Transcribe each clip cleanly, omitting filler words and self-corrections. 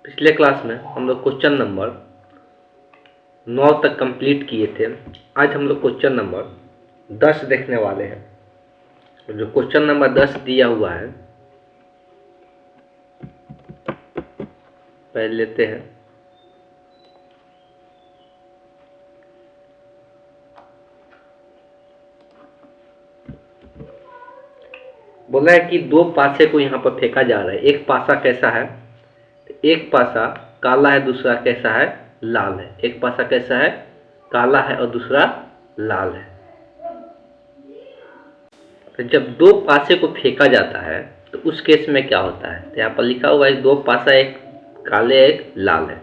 पिछले क्लास में हम लोग क्वेश्चन नंबर 9 तक कंप्लीट किए थे। आज हम लोग क्वेश्चन नंबर 10 देखने वाले हैं। जो क्वेश्चन नंबर 10 दिया हुआ है, पहले लेते हैं। बोला है कि दो पासे को यहाँ पर फेंका जा रहा है। एक पासा कैसा है? एक पासा काला है, दूसरा कैसा है? लाल है। एक पासा कैसा है? काला है और दूसरा लाल है। तो जब दो पासे को फेंका जाता है तो उस केस में क्या होता है? तो यहाँ पर लिखा हुआ है दो पासा, एक काले एक लाल है।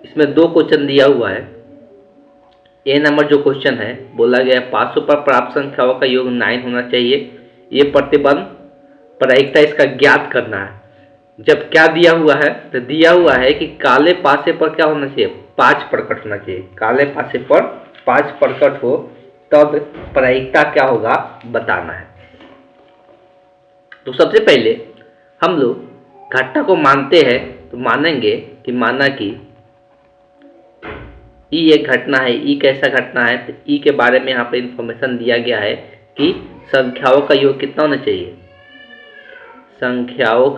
इसमें दो क्वेश्चन दिया हुआ है। ए नंबर जो क्वेश्चन है, बोला गया है पासों पर प्राप्त संख्याओं का योग 9 होना चाहिए। ये प्रतिबंध प्रायिकता इसका ज्ञात करना है। जब क्या दिया हुआ है? तो दिया हुआ है कि काले पासे पर क्या होना चाहिए? 5 प्रकट होना चाहिए। काले पासे पर 5 प्रकट हो तब प्रायिकता क्या होगा बताना है। तो सबसे पहले हम लोग घटना को मानते हैं। तो मानेंगे कि माना कि ई एक घटना है। ई कैसा घटना है? तो ई के बारे में यहाँ पे इंफॉर्मेशन दिया गया है कि संख्याओं का योग कितना होना चाहिए? संख्याओं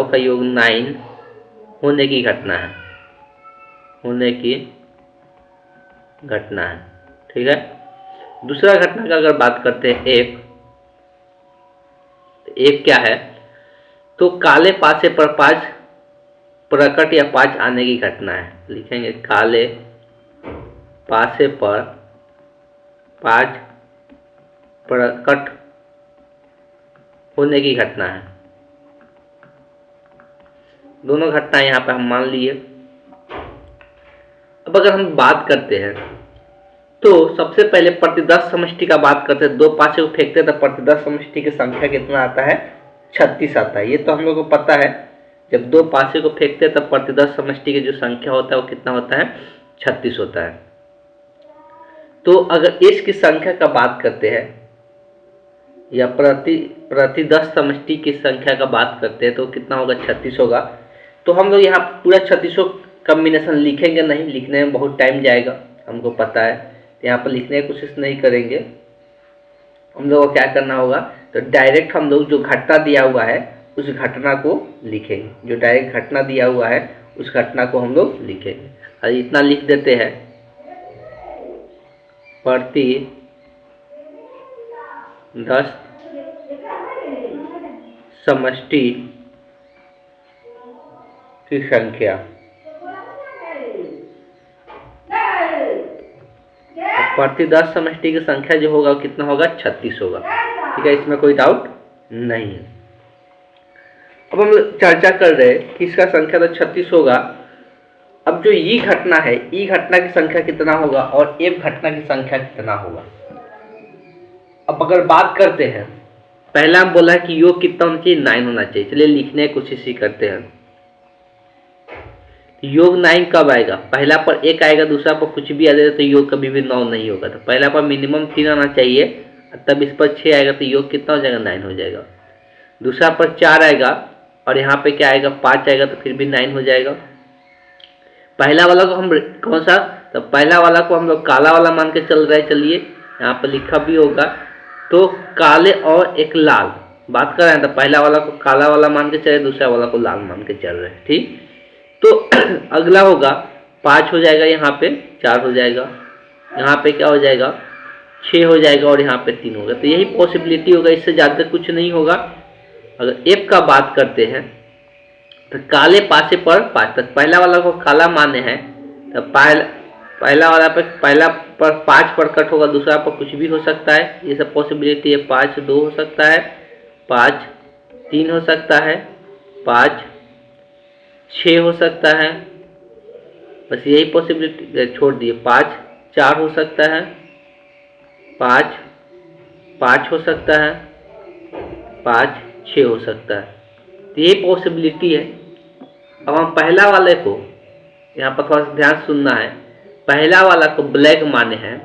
का योग 9 होने की घटना है। ठीक है। दूसरा घटना का अगर बात करते हैं, एक क्या है? तो काले पासे पर 5 प्रकट या 5 आने की घटना है। लिखेंगे काले पासे पर 5 प्रकट होने की घटना है। दोनों घटना यहाँ पे हम मान लिए। अब अगर हम बात करते हैं तो सबसे पहले प्रतिदर्श समष्टि का बात करते हैं। दो पासे को फेंकते हैं तो प्रतिदर्श समष्टि की संख्या कितना आता है? 36 आता है। ये तो हम लोग को पता है। जब दो पासे को फेंकते हैं तब प्रतिदर्श समष्टि की जो संख्या होता है वो कितना होता है? 36 होता है। तो अगर इसकी संख्या का बात करते हैं या प्रतिदर्श समष्टि की संख्या का बात करते हैं तो कितना होगा? 36 होगा। तो हम लोग यहाँ पूरा 36 कम्बिनेशन लिखेंगे नहीं, लिखने में बहुत टाइम जाएगा, हमको पता है। तो यहाँ पर लिखने की कोशिश नहीं करेंगे। हम लोग को क्या करना होगा? तो डायरेक्ट हम लोग जो घटना दिया हुआ है उस घटना को लिखेंगे। जो डायरेक्ट घटना दिया हुआ है उस घटना को हम लोग लिखेंगे। और इतना लिख देते हैं, प्रतिदर्श समष्टि की संख्या। प्रतिदर्श समष्टि की संख्या जो होगा कितना होगा? 36 होगा। ठीक है, इसमें कोई डाउट नहीं है। अब हम चर्चा कर रहे हैं कि इसका संख्या तो 36 होगा। अब जो ई घटना है, ई घटना की संख्या कितना होगा और एफ घटना की संख्या कितना होगा? अब अगर बात करते हैं, पहला हम बोला है कि योग कितना होना चाहिए? 9 होना चाहिए। चलिए लिखने की कोशिश ही करते हैं। योग 9 कब आएगा? पहला पर 1 आएगा, दूसरा पर कुछ भी आ जाएगा तो योग कभी भी 9 नहीं होगा। तो पहला पर मिनिमम 3 आना चाहिए, तब इस पर 6 आएगा तो योग कितना हो जाएगा? 9 हो जाएगा। दूसरा पर 4 आएगा और यहाँ पे क्या आएगा? 5 आएगा तो फिर भी 9 हो जाएगा। पहला वाला को हम कौन सा? तो पहला वाला को हम लोग काला वाला मान के चल रहे हैं। चलिए यहाँ पर लिखा भी होगा। तो काले और एक लाल बात कर रहे हैं, तो पहला वाला को काला वाला मान के चले, दूसरा वाला को लाल मान के चल रहे हैं। ठीक, तो अगला होगा 5 हो जाएगा, यहाँ पे 4 हो जाएगा, यहाँ पे क्या हो जाएगा? 6 हो जाएगा और यहाँ पे 3 होगा। तो यही पॉसिबिलिटी होगा, इससे ज़्यादा कुछ नहीं होगा। अगर एफ का बात करते हैं तो काले पासे पर 5 तक, पहला वाला को काला माने हैं तो पहला वाला पर 5 प्रकट होगा, दूसरा पर कुछ भी हो सकता है। ये सब पॉसिबिलिटी है। 5 2 हो सकता है, 5 3 हो सकता है, 5 6 हो सकता है। बस यही पॉसिबिलिटी छोड़ दिए। 5 4 हो सकता है, 5 5 हो सकता है, 5 6 हो सकता है। तो ये पॉसिबिलिटी है। अब हम पहला वाले को यहाँ पर थोड़ा सा ध्यान सुनना है। पहला वाला को ब्लैक माने हैं,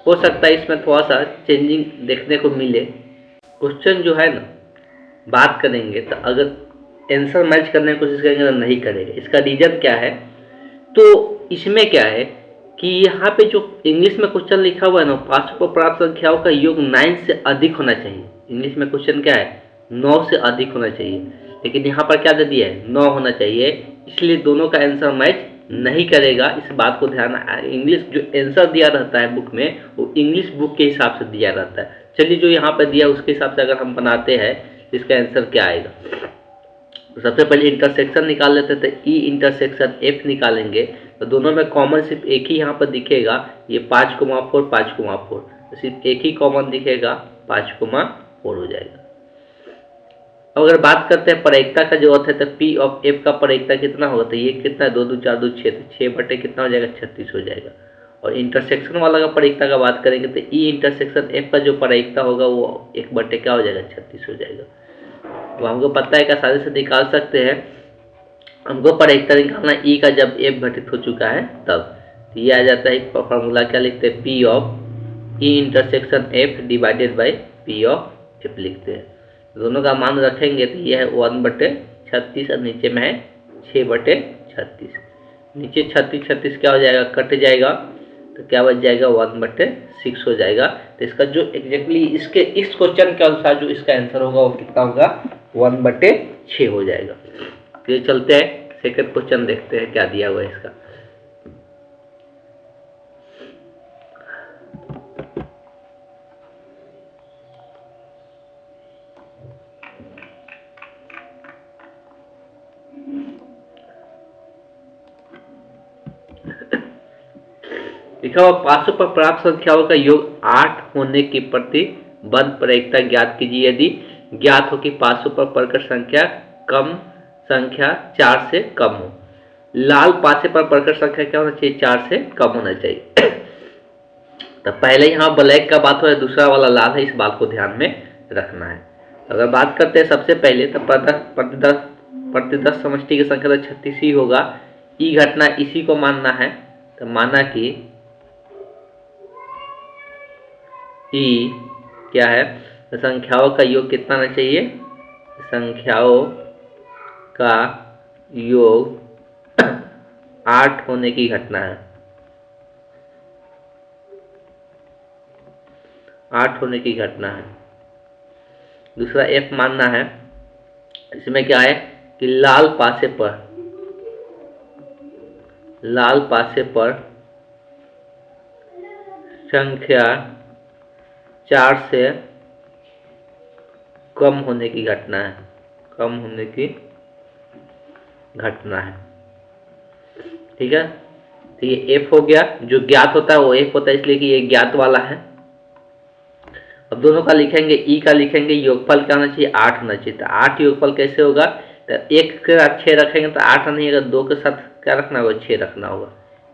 हो सकता है इसमें थोड़ा सा चेंजिंग देखने को मिले। क्वेश्चन जो है ना, बात करेंगे तो अगर आंसर मैच करने की कोशिश करेंगे तो नहीं करेगा। इसका रीजन क्या है? तो इसमें क्या है कि यहाँ पे जो इंग्लिश में क्वेश्चन लिखा हुआ है ना, 5 पर प्राप्त संख्याओं का योग 9 से अधिक होना चाहिए। इंग्लिश में क्वेश्चन क्या है? 9 से अधिक होना चाहिए, लेकिन यहाँ पर क्या दे दिया है? 9 होना चाहिए, इसलिए दोनों का आंसर मैच नहीं करेगा। इस बात को ध्यान, इंग्लिश जो आंसर दिया रहता है बुक में, वो इंग्लिश बुक के हिसाब से दिया रहता है। चलिए जो यहाँ पर दिया उसके हिसाब से अगर हम बनाते हैं तो इसका आंसर क्या आएगा? तो सबसे पहले इंटरसेक्शन निकाल लेते थे, ई इंटरसेक्शन एफ निकालेंगे तो दोनों में कॉमन सिर्फ एक ही यहाँ पर दिखेगा, ये 5,4 5,4, तो सिर्फ एक ही कॉमन दिखेगा, 5,4 हो जाएगा। अगर बात करते हैं प्रायिकता का जो अर्थ है तो पी ऑफ एफ का प्रायिकता कितना होगा? तो ये कितना है? 2 2 4 2 6, तो 6 बटे कितना हो जाएगा? 36 हो जाएगा। और इंटरसेक्शन वाला का प्रायिकता का बात करेंगे तो ई इंटरसेक्शन एफ का जो प्रायिकता होगा वो 1 बटे क्या हो जाएगा? 36 हो जाएगा। तो हमको पता है कि आसानी से निकाल सकते हैं। हमको प्रायिकता निकालना ई का जब एफ घटित हो चुका है तब, तो ये आ जाता है। फॉर्मूला क्या लिखते हैं? P of E intersection F divided by P of F लिखते हैं। दोनों का मान रखेंगे तो ये है 1/36 और नीचे में है 6/36। नीचे 36 36 क्या हो जाएगा? कट जाएगा, तो क्या बच जाएगा? 1/6 हो जाएगा। तो इसका जो एग्जैक्टली इसके इस क्वेश्चन के अनुसार जो इसका आंसर होगा वो कितना होगा? 1/6 हो जाएगा। तो चलते हैं सेकंड क्वेश्चन देखते हैं क्या दिया हुआ है इसका। लिखा हुआ 500 पर प्राप्त संख्याओं का योग 8 होने की प्रतिबद्ध प्रायिकता ज्ञात कीजिए यदि ज्ञात हो कि 500 पर प्रकट संख्या कम संख्या 4 से कम हो। लाल पासे पर प्रकट संख्या क्या होना चाहिए? 4 से कम होना चाहिए। तो पहले यहाँ ब्लैक का बात हो रहा है, दूसरा वाला लाल है, इस बात को ध्यान में रखना है। अगर बात करते हैं सबसे पहले तो प्रतिदश समष्टि की संख्या तो 36 ही होगा। ई घटना इसी को मानना है, तो माना कि ई क्या है? तो संख्याओं का योग कितना होना चाहिए? संख्याओं का योग 8 होने की घटना है, 8 होने की घटना है। दूसरा एफ मानना है, इसमें क्या है कि लाल पासे पर संख्या 4 से कम होने की घटना है, कम होने की घटना है। ठीक है, तो ये एफ हो गया। जो ज्ञात होता है वो एफ होता है, इसलिए कि ये ज्ञात वाला है। अब दोनों का लिखेंगे, ई का लिखेंगे, योगफल क्या होना चाहिए? 8 होना चाहिए। तो 8 योगफल कैसे होगा? तो 1 के साथ 6 रखेंगे तो 8 नहीं होगा, 2 के साथ क्या रखना होगा? 6 रखना होगा।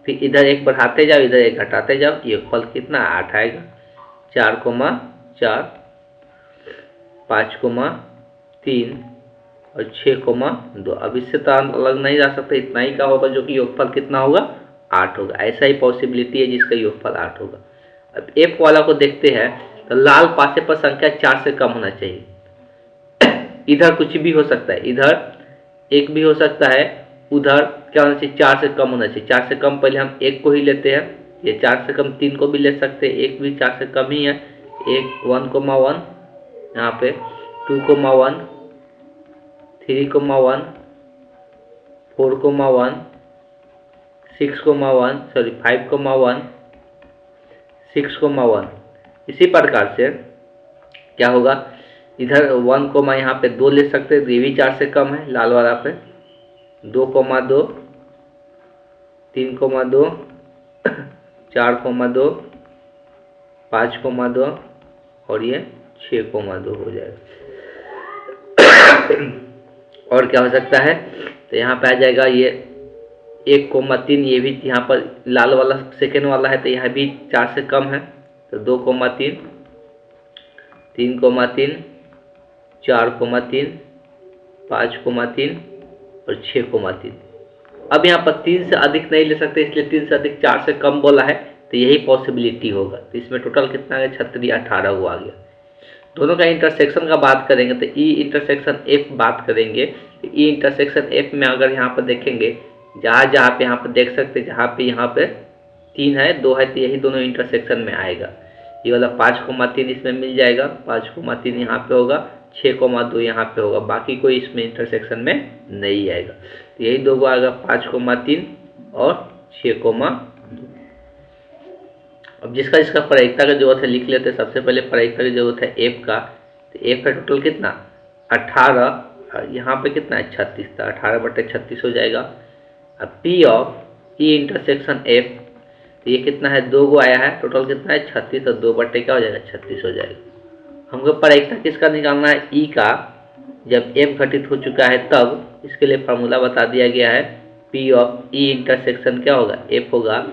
फिर इधर 1 बढ़ाते जाओ, इधर 1 घटाते जाओ, योगफल कितना? 8 आएगा। 4,4, 5,3 और 6,2। अब इससे तो अलग नहीं जा सकते, इतना ही का होगा जो कि योगफल कितना होगा? 8 होगा। ऐसा ही पॉसिबिलिटी है जिसका योगफल 8 होगा। अब एफ वाला को देखते हैं, तो लाल पासे पर संख्या 4 से कम होना चाहिए। इधर कुछ भी हो सकता है, इधर 1 भी हो सकता है, उधर क्या होना चाहिए? 4 से कम होना चाहिए। 4 से कम पहले हम 1 को ही लेते हैं, ये 4 से कम 3 को भी ले सकते हैं, 1 भी 4 से कम ही है। 1,1, यहाँ पे 2,1, 3,1, 4,1, 6,1, सॉरी 5,1, 6,1। इसी प्रकार से क्या होगा? इधर 1, यहाँ पे 2 ले सकते हैं, तो ये भी 4 से कम है लाल वाला पे। 2,2, 3,2, 4,2, 5,2 और ये 6,2 हो जाएगा। और क्या हो सकता है? तो यहाँ पे आ जाएगा ये 1,3, ये भी यहाँ पर लाल वाला सेकेंड वाला है, तो यहाँ भी 4 से कम है, तो 2,3, 3,3, 4,3, 5,3 और 6,3। अब यहाँ पर 3 से अधिक नहीं ले सकते, इसलिए 3 से अधिक 4 से कम बोला है, तो यही पॉसिबिलिटी होगा। तो इसमें टोटल कितना है? 36, 18 हुआ आ गया। दोनों का इंटरसेक्शन का बात करेंगे तो ई इंटरसेक्शन एफ बात करेंगे। ई इंटरसेक्शन एफ में अगर यहाँ पर देखेंगे, जहाँ जहाँ पे यहाँ पर देख सकते हैं, जहाँ पे यहाँ पे 3 है 2 है, तो यही दोनों इंटरसेक्शन में आएगा। ये वाला 5,3 इसमें मिल जाएगा, 5,3 यहाँ पे होगा, 6,2 यहाँ पे होगा, बाकी कोई इसमें इंटरसेक्शन में नहीं आएगा। तो यही दो आएगा 5,3 और 6,2। अब जिसका जिसका प्रायिकता का जरूरत है लिख लेते हैं। सबसे पहले प्रायिकता की जरूरत है एफ का, तो एफ का टोटल कितना 18, यहाँ पे कितना है 36 था, 18/36 हो जाएगा। अब P of E intersection F, तो ये कितना है 2 गो आया है, टोटल कितना है 36, और 2 बटे क्या हो जाएगा 36 हो जाएगा। हमको प्रायिकता किसका निकालना है ई का, जब एफ घटित हो चुका है तब। इसके लिए फार्मूला बता दिया गया है, पी ऑफ ई इंटरसेक्शन क्या होगा एफ होगा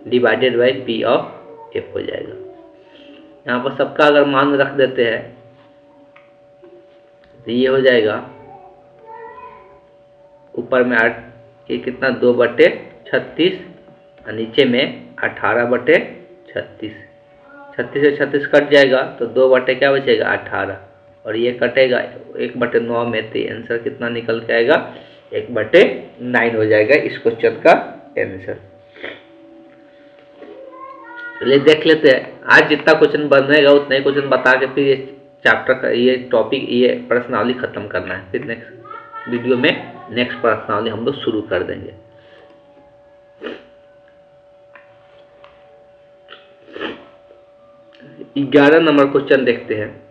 divided by P of F हो जाएगा। यहाँ पर सबका अगर मान रख देते हैं तो ये हो जाएगा ऊपर में 8, ये कितना 2/36 और नीचे में 18/36। 36 से 36 कट जाएगा तो 2 बटे क्या बचेगा 18, और ये कटेगा 1/9 में, तो आंसर कितना निकल के आएगा 1/9 हो जाएगा इस क्वेश्चन का आंसर। चलिए देख लेते हैं। आज जितना क्वेश्चन बनेगा उतना ही क्वेश्चन बता के फिर ये चैप्टर का ये टॉपिक ये प्रश्नावली खत्म करना है। फिर नेक्स्ट वीडियो में नेक्स्ट प्रश्नावली हम लोग शुरू कर देंगे। ग्यारह नंबर क्वेश्चन देखते हैं,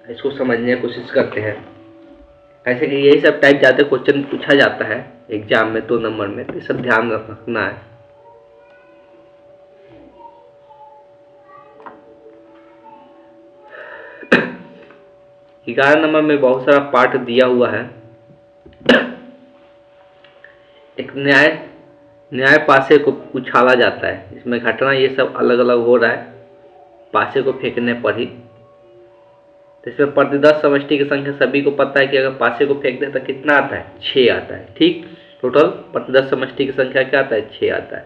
इसको समझने की कोशिश करते हैं। ऐसे कि यही सब टाइप ज़्यादा क्वेश्चन पूछा जाता है एग्जाम में 2 नंबर में, तो सब ध्यान रखना है। 11 नंबर में बहुत सारा पार्ट दिया हुआ है। एक न्याय पासे को उछाला जाता है, इसमें घटना ये सब अलग अलग हो रहा है पासे को फेंकने पर ही। तो इसमें प्रतिदर्श समष्टि की संख्या सभी को पता है कि अगर पासे को फेंक दे तो कितना आता है 6 आता है। ठीक, टोटल प्रतिदर्श समष्टि की संख्या क्या आता है 6 आता है।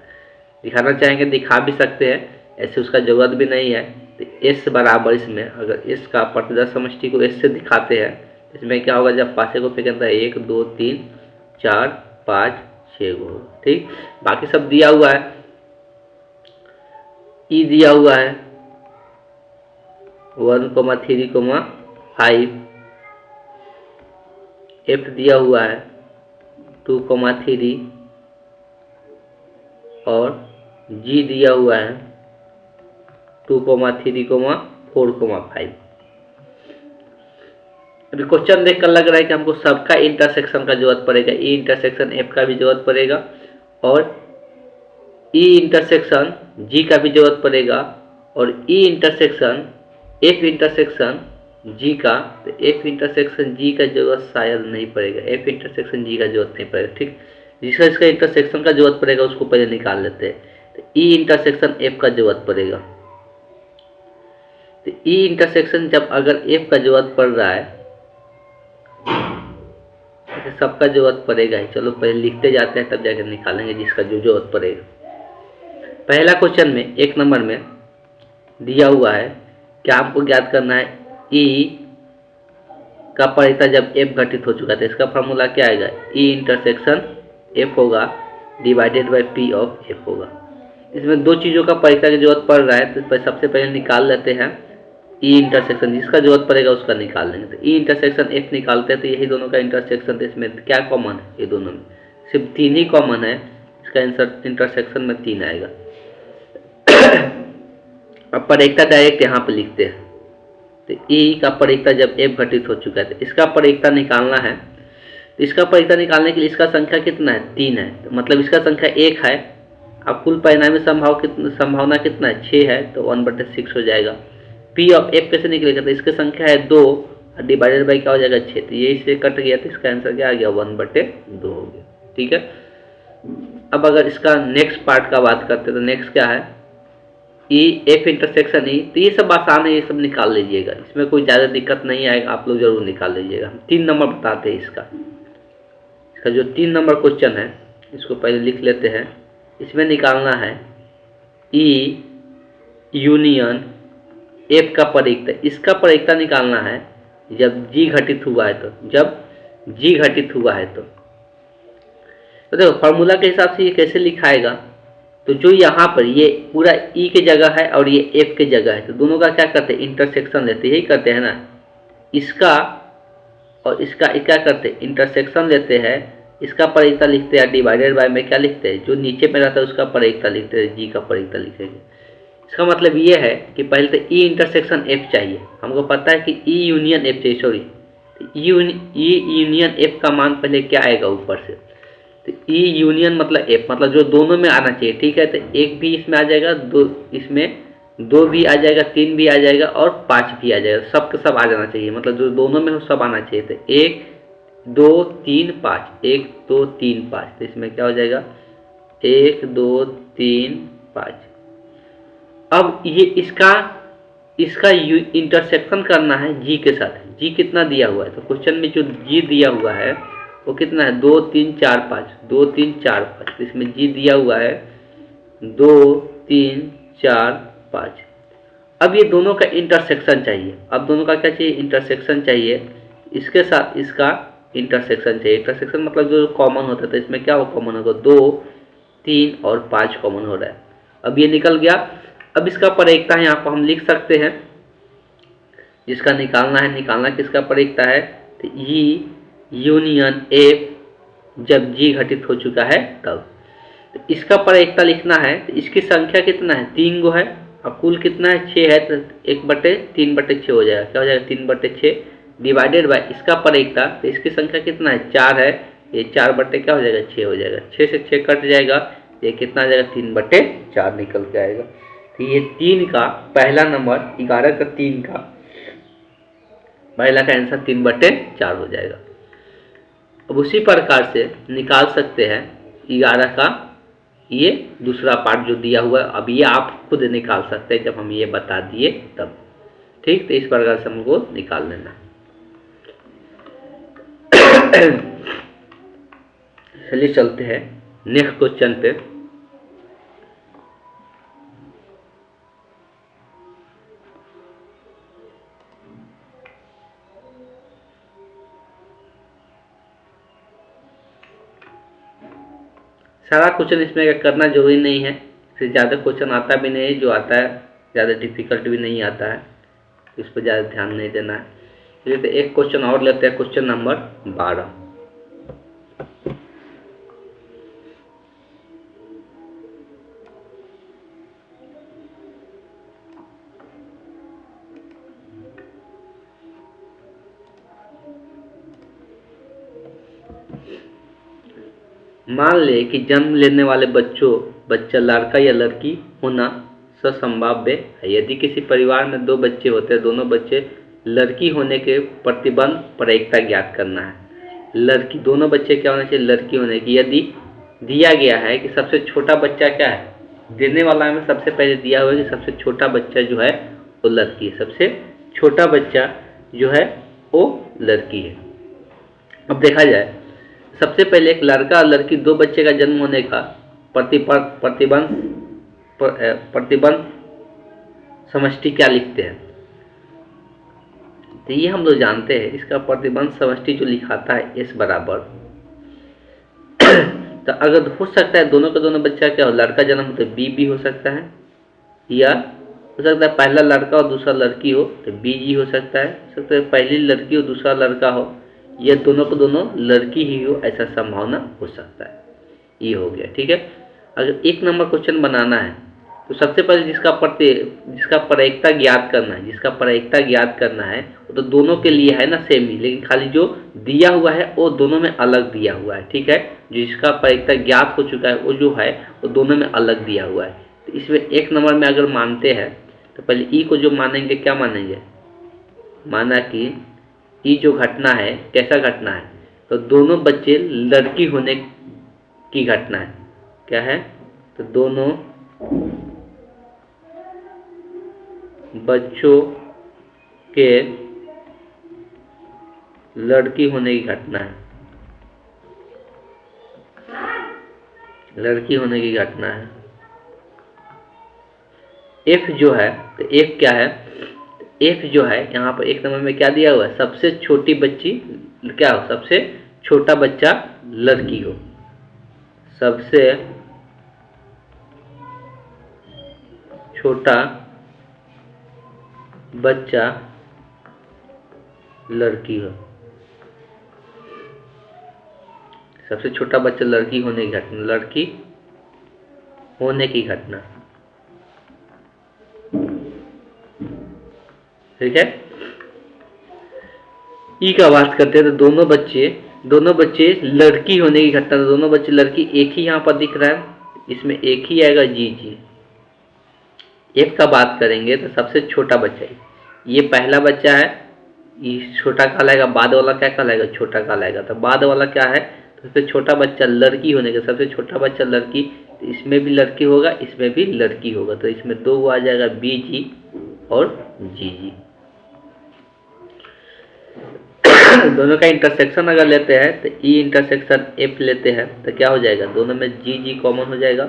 दिखाना चाहेंगे दिखा भी सकते हैं, ऐसे उसका जरूरत भी नहीं है। तो एस बराबर इसमें अगर एस का प्रतिदर्श समष्टि को एस से दिखाते हैं, इसमें क्या होगा जब पासे को फेंकें तो 1 2 3 4 5 6 गो। ठीक, बाकी सब दिया हुआ है। ई दिया हुआ है 1,3,5, एफ दिया हुआ है 2,3 और जी दिया हुआ है 2,3,4,5। अभी क्वेश्चन देखकर लग रहा है कि हमको सबका इंटरसेक्शन का जरूरत पड़ेगा, ई इंटरसेक्शन एफ का भी जरूरत पड़ेगा और ई इंटरसेक्शन जी का भी जरूरत पड़ेगा और ई इंटरसेक्शन एफ इंटरसेक्शन जी का। तो एफ इंटरसेक्शन जी का जरूरत शायद नहीं पड़ेगा, एफ इंटरसेक्शन जी का जरूरत नहीं पड़ेगा। ठीक, जिसका इसका इंटरसेक्शन का जरूरत पड़ेगा उसको पहले निकाल लेते हैं। तो ई इंटरसेक्शन एफ का जरूरत पड़ेगा। तो ई इंटरसेक्शन जब अगर एफ का जरूरत पड़ रहा है तो सबका जरूरत पड़ेगा ही। चलो पहले लिखते जाते हैं तब जाकर निकालेंगे जिसका जो जरूरत पड़ेगा। पहला क्वेश्चन में 1 नंबर में दिया हुआ है क्या हमको ज्ञात करना है ई का परिता जब एफ घटित हो चुका था। इसका फॉर्मूला क्या आएगा ई इंटरसेक्शन एफ होगा divided by P of F होगा। इसमें 2 चीज़ों का परिता की जरूरत पड़ रहा है, तो सबसे पहले निकाल लेते हैं ई इंटरसेक्शन, जिसका जरूरत पड़ेगा उसका निकाल लेंगे। तो ई इंटरसेक्शन एफ निकालते हैं तो यही दोनों का इंटरसेक्शन, तो इसमें क्या कॉमन है ये दोनों में सिर्फ 3 ही कॉमन है। इसका इंटरसेक्शन में 3 आएगा। अब परिता डायरेक्ट यहाँ पे लिखते हैं। तो ई का परिता जब एफ घटित हो चुका है तो इसका परिता निकालना है। तो इसका परिता निकालने के लिए इसका संख्या कितना है 3 है, तो मतलब इसका संख्या 1 है। अब कुल परिणामी संभावना कितना है 6 है, तो 1/6 हो जाएगा। पी ऑफ एफ कैसे निकलेगा, तो इसकी संख्या है 2 डिवाइडेड बाई क्या हो जाएगा 6, तो ये इससे कट गया तो इसका आंसर क्या आ गया 1/2 हो गया। ठीक है, अब अगर इसका नेक्स्ट पार्ट का बात करते हैं तो नेक्स्ट क्या है ई एफ इंटरसेक्शन ई। तो ये सब आसान है, ये सब निकाल लीजिएगा, इसमें कोई ज़्यादा दिक्कत नहीं आएगा, आप लोग जरूर निकाल लीजिएगा। हम 3 नंबर बताते हैं इसका जो 3 नंबर क्वेश्चन है इसको पहले लिख लेते हैं। इसमें निकालना है ई यूनियन एफ का परीक्षता, इसका परीक्षता निकालना है जब जी घटित हुआ है तो, जब जी घटित हुआ है तो देखो फॉर्मूला के हिसाब से ये कैसे लिखाएगा, तो जो यहाँ पर ये पूरा ई की जगह है और ये एफ की जगह है, तो दोनों का क्या करते हैं, इंटरसेक्शन लेते हैं, यही करते हैं ना, इसका और इसका क्या करते हैं, इंटरसेक्शन लेते हैं, इसका परीक्षता लिखते हैं, डिवाइडेड बाय में क्या लिखते हैं, जो नीचे में रहता है उसका परीक्षता लिखते हैं, जी का परीक्षता लिखेंगे। इसका मतलब ये है कि पहले तो ई इंटरसेक्शन एफ चाहिए, हमको पता है कि ई यूनियन एफ चाहिए, सॉरी ई यूनियन एफ का मान पहले क्या आएगा ऊपर से, तो ई यूनियन मतलब एफ, मतलब जो दोनों में आना चाहिए, ठीक है, तो एक भी इसमें आ जाएगा, दो इसमें दो भी आ जाएगा, तीन भी आ जाएगा और पाँच भी आ जाएगा, सब का सब आ जाना चाहिए, मतलब जो दोनों में हो सब आना चाहिए, तो एक दो तीन पाँच, एक दो तीन पाँच, तो इसमें क्या हो जाएगा, एक दो तीन पाँच। अब ये इसका इंटरसेक्शन करना है जी के साथ, जी कितना दिया हुआ है, तो क्वेश्चन में जो जी दिया हुआ है वो कितना है, 2 3 4 5, 2 3 4 5, इसमें जी दिया हुआ है 2 3 4 5। अब ये दोनों का इंटरसेक्शन चाहिए, अब दोनों का क्या चाहिए, इंटरसेक्शन चाहिए, इसके साथ इसका इंटरसेक्शन चाहिए, इंटरसेक्शन मतलब जो कॉमन होता है, तो इसमें क्या कॉमन होगा, 2 3 और 5 कॉमन हो रहा है, अब ये निकल गया। अब इसका परीक्षता है यहाँ पर हम लिख सकते हैं, जिसका निकालना है, निकालना किसका परीक्षता है, तो ई यूनियन एफ जब जी घटित हो चुका है तब, तो इसका परीक्षता लिखना है, तो इसकी संख्या कितना है, 3 गो है, और कुल कितना है, 6 है, तो 1/3/6 हो जाएगा, क्या हो जाएगा, 3/6 डिवाइडेड बाय इसका परीक्षता, तो इसकी संख्या कितना है, 4 है, ये 4 बटे क्या हो जाएगा, 6 हो जाएगा, 6 से 6 कट जाएगा, ये कितना आ जाएगा, 3/4 निकल के आएगा। तो ये 3 का पहला नंबर, 11 का 3 का पहला का आंसर 3/4 हो जाएगा। अब उसी प्रकार से निकाल सकते हैं 11 का ये दूसरा पार्ट जो दिया हुआ है, अब ये आप खुद निकाल सकते हैं जब हम ये बता दिए तब, ठीक, तो इस प्रकार से हमको निकाल लेना। चलिए चलते हैं नेक्स्ट क्वेश्चन पे। सारा क्वेश्चन इसमें करना जरूरी नहीं है, फिर ज़्यादा क्वेश्चन आता भी नहीं, जो आता है ज़्यादा डिफिकल्ट भी नहीं आता है, इस पर ज़्यादा ध्यान नहीं देना है। चलिए तो एक क्वेश्चन और लेते हैं, क्वेश्चन नंबर 12। मान ले कि जन्म लेने वाले बच्चा लड़का या लड़की होना असंभाव्य है। यदि किसी परिवार में 2 बच्चे होते हैं, दोनों बच्चे लड़की होने के प्रतिबंध परीक्षता ज्ञात करना है। लड़की, दोनों बच्चे क्या होना चाहिए, लड़की होने की। यदि दिया गया है कि सबसे छोटा बच्चा क्या है, देने वाला में सबसे पहले दिया हुआ है कि सबसे छोटा बच्चा जो है वो लड़की है, सबसे छोटा बच्चा जो है वो लड़की है। अब देखा जाए, सबसे पहले एक लड़का और लड़की 2 बच्चे का जन्म होने का प्रतिबंध समष्टि क्या लिखते हैं, तो ये हम लोग जानते हैं, इसका प्रतिबंध समष्टि जो लिखाता है S बराबर तो अगर हो सकता है दोनों का दोनों बच्चा क्या हो, लड़का जन्म हो तो B भी हो सकता है, या हो सकता है पहला लड़का और दूसरा लड़की हो तो BG हो सकता है, पहली लड़की हो दूसरा लड़का हो, या दोनों को दोनों लड़की ही हो, ऐसा संभावना हो सकता है। ये हो गया, ठीक है। अगर 1 नंबर क्वेश्चन बनाना है तो सबसे पहले जिसका परीक्षता ज्ञात करना है वो तो दोनों के लिए है ना सेम ही, लेकिन खाली जो दिया हुआ है वो दोनों में अलग दिया हुआ है, ठीक है। जिसका परीक्षता ज्ञात हो चुका है वो जो है वो दोनों में अलग दिया हुआ है। तो इसमें 1 नंबर में अगर मानते हैं तो पहले ई को जो मानेंगे, क्या मानेंगे, माना कि ई जो घटना है कैसा घटना है, तो दोनों बच्चे लड़की होने की घटना है, क्या है, तो दोनों बच्चों के लड़की होने की घटना है, लड़की होने की घटना है। एफ जो है, तो एफ क्या है, एफ जो है यहाँ पर एक नंबर में क्या दिया हुआ है, सबसे छोटी बच्ची क्या हो, सबसे छोटा बच्चा लड़की हो, सबसे छोटा बच्चा लड़की हो, सबसे छोटा बच्चा लड़की होने की घटना, लड़की होने की घटना, ठीक है। ई का बात करते हैं तो दोनों बच्चे लड़की होने की घटना, दोनों बच्चे लड़की एक ही यहाँ पर दिख रहा है, इसमें एक ही आएगा जी। एक का बात करेंगे तो सबसे छोटा बच्चा है, ये पहला बच्चा है, ये छोटा कहलाएगा, बाद वाला क्या कहलाएगा, छोटा कहलाएगा। तो बाद वाला क्या है, तो सबसे छोटा बच्चा लड़की होने का, सबसे छोटा बच्चा लड़की, तो इसमें भी लड़की होगा, इसमें भी लड़की होगा, तो इसमें दो आ जाएगा बी जी और जी। दोनों का इंटरसेक्शन अगर लेते हैं तो ई इंटरसेक्शन एफ लेते हैं तो क्या हो जाएगा, दोनों में जी कॉमन हो जाएगा,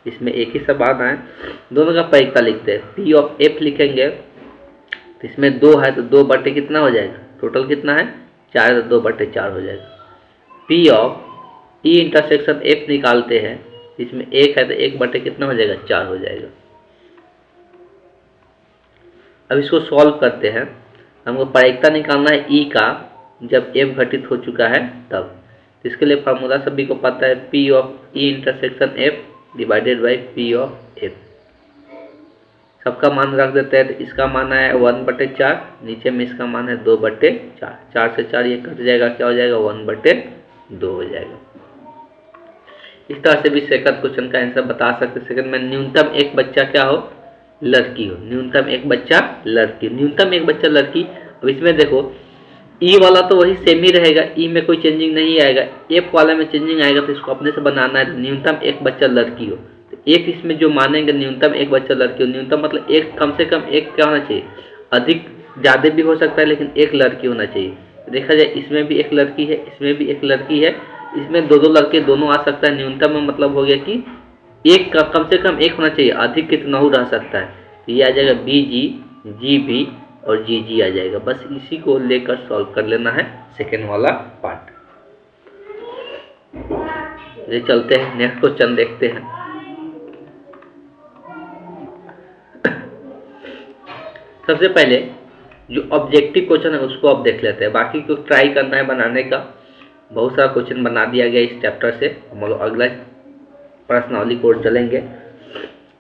इसमें एक ही सब आना है। दोनों का परिक्ता लिखते हैं, पी ऑफ एफ लिखेंगे तो इसमें 2 है तो 2 बटे कितना हो जाएगा, टोटल कितना है 4, तो 2 बटे 4 हो जाएगा। P of E intersection F निकालते हैं, इसमें 1 है तो 1 बटे कितना हो जाएगा, 4 हो जाएगा। अब इसको सॉल्व करते हैं, हमको प्रायिकता निकालना है ई का, जब एफ घटित हो चुका है तब। इसके लिए फार्मूला सभी को पता है, P of E intersection F divided by P of F. सबका मान रख देते हैं, तो इसका मान है 1/4, नीचे में इसका मान है 2/4, 4 से 4 ये कट जाएगा, क्या हो जाएगा 1/2 हो जाएगा। इस तरह से भी सेकंड क्वेश्चन का आंसर बता सकते। सेकंड में न्यूनतम एक बच्चा क्या हो, लड़की हो, न्यूनतम एक बच्चा लड़की, न्यूनतम एक बच्चा लड़की। अब इसमें देखो ई वाला तो वही सेम ही रहेगा, ई में कोई चेंजिंग नहीं आएगा, एफ वाला में चेंजिंग आएगा, तो इसको अपने से बनाना है। न्यूनतम एक बच्चा लड़की हो, तो एक इसमें जो मानेंगे न्यूनतम एक बच्चा लड़की हो, न्यूनतम मतलब एक, कम से कम एक क्या होना चाहिए, अधिक ज़्यादा भी हो सकता है लेकिन एक लड़की होना चाहिए। देखा जाए इसमें भी एक लड़की है, इसमें भी एक लड़की है, इसमें दो लड़के दोनों आ सकता है। न्यूनतम में मतलब हो गया कि एक का कम से कम एक होना चाहिए, अधिक कितना हो रह सकता है, तो ये आ जाएगा बी जी भी और जी आ जाएगा। बस इसी को लेकर सॉल्व कर लेना है सेकेंड वाला पार्ट। ये चलते हैं नेक्स्ट क्वेश्चन देखते हैं। सबसे पहले जो ऑब्जेक्टिव क्वेश्चन है उसको अब देख लेते हैं, बाकी को ट्राई करना है बनाने का। बहुत सारा क्वेश्चन बना दिया गया इस चैप्टर से, हम लोग अगला प्रश्नावली की ओर चलेंगे।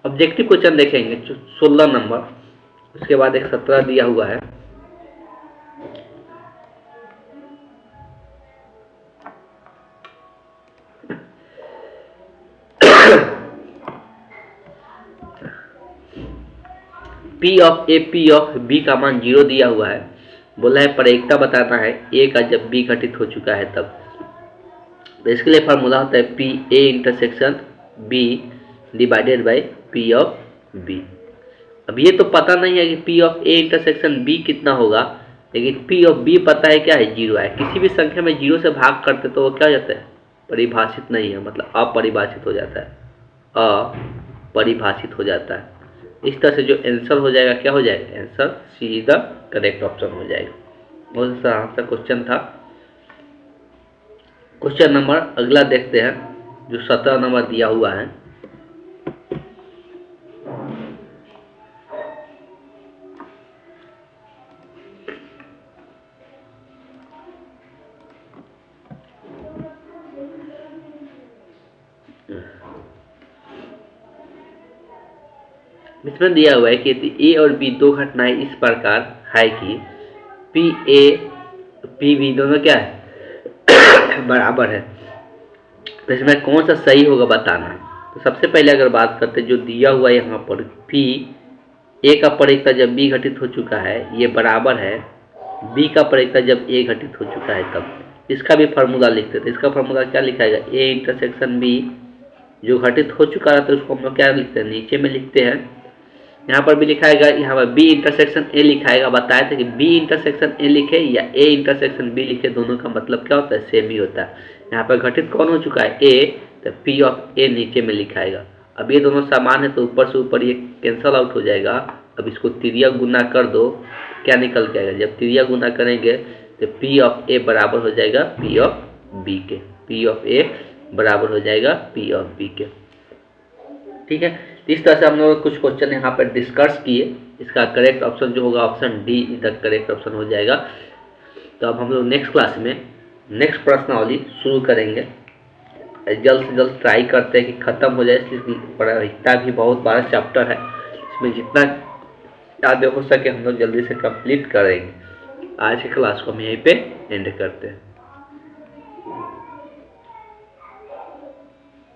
ऑब्जेक्टिव क्वेश्चन देखेंगे 16 नंबर, उसके बाद एक 17 दिया हुआ है। P of A P of B का मान 0 दिया हुआ है, बोला है प्रायिकता बताना है ए का जब बी घटित हो चुका है तब। तो इसके लिए फार्मूला होता है P A intersection B divided by P of B. अब ये तो पता नहीं है कि P of A intersection B कितना होगा, लेकिन पी ऑफ बी पता है क्या है, 0 है। किसी भी संख्या में 0 से भाग करते तो वो क्या हो जाता है, परिभाषित नहीं है, मतलब अपरिभाषित हो जाता है, अपरिभाषित हो जाता है। इस तरह से जो आंसर हो जाएगा क्या हो जाएगा, answer C is the correct option हो जाएगा। बहुत सा क्वेश्चन था। क्वेश्चन नंबर अगला देखते हैं जो 17 नंबर दिया हुआ है। इसमें दिया हुआ है कि ए और बी दो घटनाएं इस प्रकार है कि पी ए पी बी दोनों क्या है बराबर है, तो इसमें कौन सा सही होगा बताना है। तो सबसे पहले अगर बात करते जो दिया हुआ है यहाँ पर पी ए का प्रायिकता जब बी घटित हो चुका है ये बराबर है बी का प्रायिकता जब ए घटित हो चुका है तब। इसका भी फार्मूला लिखते थे, इसका फार्मूला क्या लिखाएगा, ए इंटरसेक्शन बी जो घटित हो चुका है तो उसको हम लोग क्या लिखते हैं, नीचे में लिखते हैं। यहाँ पर भी लिखाएगा, यहाँ पर बी इंटरसेक्शन ए लिखाएगा। बताया था कि बी इंटरसेक्शन ए लिखे या ए इंटरसेक्शन बी लिखे, दोनों का मतलब क्या होता है, सेम ही होता है। यहाँ पर घटित कौन हो चुका है, ए, तो पी ऑफ ए नीचे में लिखाएगा। अब ये दोनों समान है तो ऊपर से ऊपर ये कैंसल आउट हो जाएगा, अब इसको तिरिया गुना कर दो, क्या निकल के आएगा? जब तिरिया गुना करेंगे तो पी ऑफ ए बराबर हो जाएगा पी ऑफ बी के, पी ऑफ ए बराबर हो जाएगा पी ऑफ बी के। ठीक है, इस तरह से हम लोग कुछ क्वेश्चन यहाँ पर डिस्कस किए। इसका करेक्ट ऑप्शन जो होगा ऑप्शन डी इधर करेक्ट ऑप्शन हो जाएगा। तो अब हम लोग नेक्स्ट क्लास में नेक्स्ट प्रश्नावली शुरू करेंगे। जल्द से जल्द ट्राई करते हैं कि ख़त्म हो जाए, इसलिए इतना भी बहुत बड़ा चैप्टर है, इसमें जितना याद हो सके हम लोग जल्दी से कंप्लीट करेंगे। आज की क्लास को हम यहीं पे एंड करते हैं।